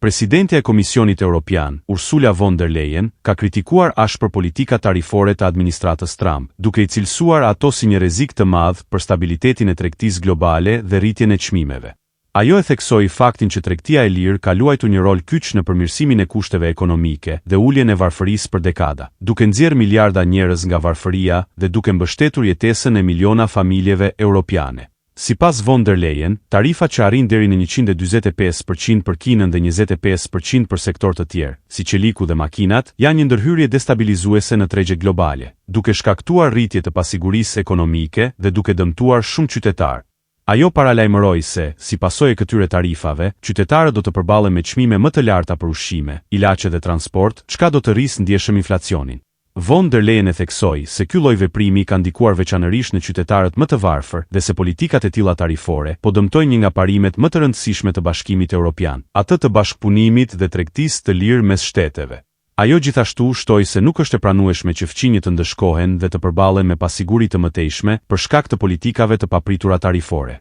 Presidentja e Komisionit Evropian, Ursula von der Leyen, ka kritikuar ashpër politika tarifore të administratës Trump, duke I cilësuar ato si një rrezik të madh për stabilitetin e tregtisë globale dhe rritjen e çmimeve. Ajo e theksoi faktin që tregtia e lirë ka luajtur një rol kyç në përmirësimin e kushteve ekonomike dhe uljen e varfërisë për dekada, duke nxjerrë miliarda njerëz nga varfëria dhe duke mbështetur jetesën e miliona familjeve europiane. Sipas von der Leyen, tarifat që arrin deri në 145% për kinën dhe 25% për sektor të tjerë, si qeliku dhe makinat, janë një ndërhyrje destabilizuese në tregje globale, duke shkaktuar rritje të pasigurisë ekonomike dhe duke dëmtuar shumë qytetarë. Ajo paralajmëroi se, si pasojë e këtyre tarifave, qytetarët do të përballen me çmime më të larta për ushqime, ilaçe dhe transport, çka do të rrisë ndjeshëm inflacionin. Von der Leyen e theksoi se ky lloj veprimi ka ndikuar veçanërisht në qytetarët më të varfër dhe se politikat e tilla tarifore po dëmtojnë një nga parimet më të rëndësishme të Bashkimit Evropian, atë të bashkëpunimit dhe tregtisë të lirë mes shteteve. Ajo gjithashtu shtoi se nuk është e pranueshme që fqinjet të ndëshkohen dhe të përballen me pasiguri të mëtejshme për shkak të politikave të papritura tarifore.